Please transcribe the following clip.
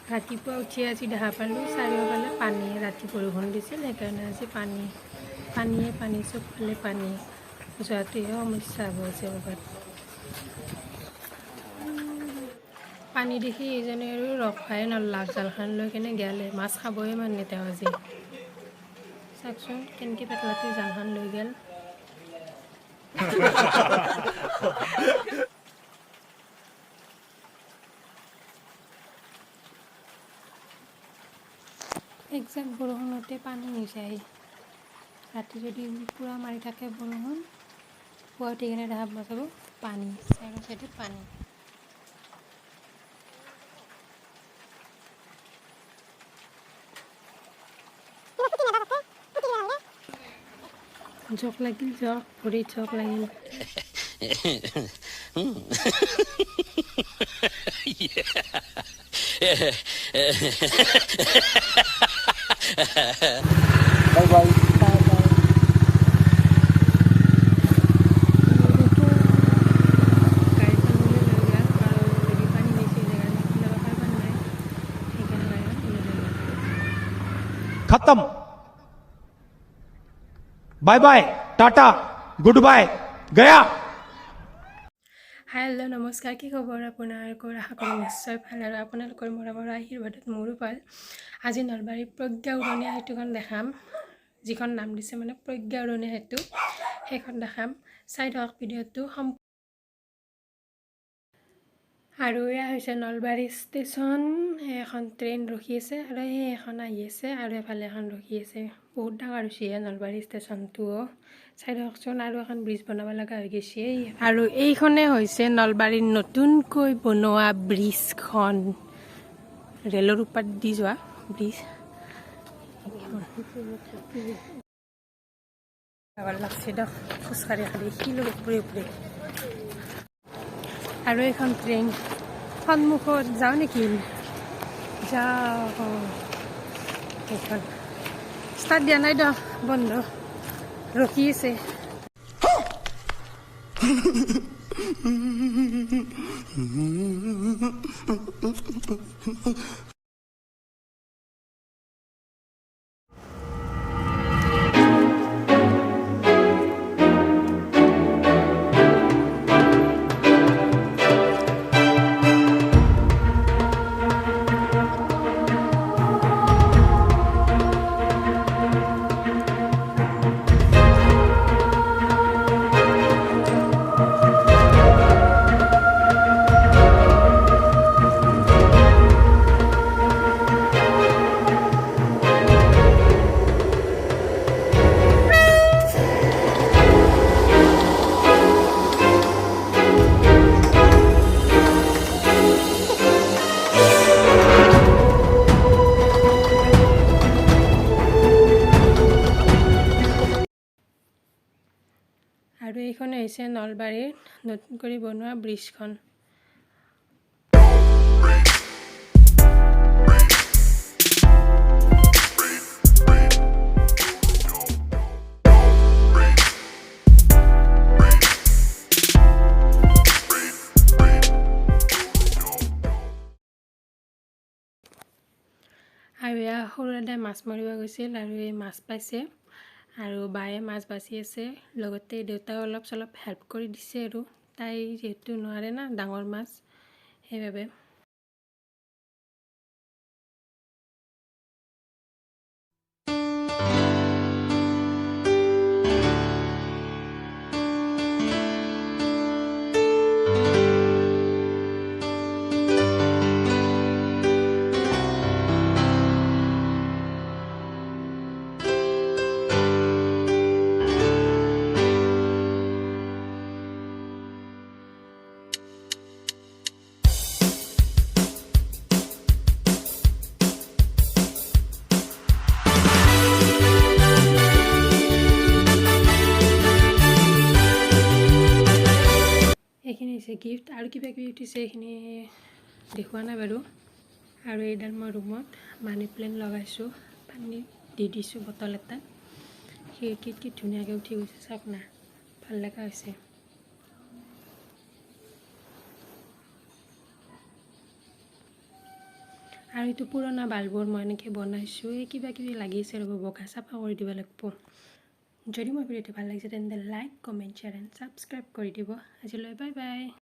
ৰাতিপুৱা উঠি আজি দেখা পালোঁ চাৰিওফালে পানী ৰাতি বৰষুণ দিছিল সেইকাৰণে আজি পানী চবফালে পানী যোৱাটোহে সমস্যা হ'ব হৈছে ক'ৰবাত পানী দেখি এইজনে আৰু ৰখাই নলাক জালখন লৈ কেনে গেলে মাছ খাবই মানে তেওঁ আজি চাওকচোন কেনেকৈ পেটলাটো জালখন লৈ গেল একজাক বৰষুণতে পানী হৈ যায় ৰাতি যদি পূৰা মাৰি থাকে বৰষুণ পুৱা উঠি কিনে দেখা পোৱা যাব পানী চাইডে চাইডে পানী জক লাগিল জক ভৰিত জক লাগিল Bye bye. खत्म bye bye tata good bye गया হেল্ল' নমস্কাৰ কি খবৰ আপোনালোকৰ আশা কৰোঁ নিশ্চয় ভাল আৰু আপোনালোকৰ মৰমৰ আশীৰ্বাদত মোৰো ভাল আজি নলবাৰী প্ৰজ্ঞা উৰণীয়া সেতুখন দেখাম যিখন নাম দিছে মানে প্ৰজ্ঞা উৰণীয়া সেতু সেইখন দেখাম চাই থাকক ভিডিঅ'টো আৰু এয়া হৈছে নলবাৰী ষ্টেচন এখন ট্ৰেইন ৰখি আছে আৰু সেই এখন আহি আছে আৰু এফালে এখন ৰখি আছে বহুত ডাঙৰ হৈছে নলবাৰী ষ্টেচনটোও চাই থাককচোন আৰু এখন ব্ৰিজ বনাব লগা হৈ গৈছে আৰু এইখনে হৈছে নলবাৰীৰ নতুনকৈ বনোৱা ব্ৰিজখন ৰেলৰ ওপৰত দি যোৱা ব্ৰিজ লাগছে দিয়ক খোজকাঢ়ি কাঢ়ি শিলৰ ওপৰে ওপৰে আৰু এইখন ট্ৰেইন সন্মুখত যাওঁ নেকি যাওঁ এইখন ষ্টাৰ্ট দিয়া নাই দিয়ক বন্ধ ৰখি আছে আৰু এইখনে হৈছে নলবাৰীৰ নতুন কৰি বনোৱা ব্ৰিজখন আৰু এয়া সৰু দাদাই মাছ মাৰিব গৈছিল আৰু এই মাছ পাইছে আৰু বায়ে মাছ বাছি আছে লগতে দেউতাও অলপ চলপ হেল্প কৰি দিছে আৰু তাই যিহেতু নোৱাৰে না ডাঙৰ মাছ সেইবাবে এইখিনি হৈছে গিফ্ট আৰু কিবা কিবি উঠিছে এইখিনি দেখুওৱা নাই বাৰু আৰু এইডাল মই ৰুমত মানি প্লেণ্ট লগাইছোঁ পানী দি দিছোঁ বটল এটা খিৰিকীত কি ধুনীয়াকৈ উঠি গৈছে চাওক না ভাল লগা হৈছে আৰু এইটো পুৰণা বাল্বৰ মই এনেকৈ বনাইছোঁ এই কিবা কিবি লাগিছে ৰ'ব বগা চাফা কৰি দিব লাগিব যদি মোৰ ভিডিঅ'টো ভাল লাগিছে তেন্তে like comment share and subscribe কৰি দিব আজিলৈ বাই বাই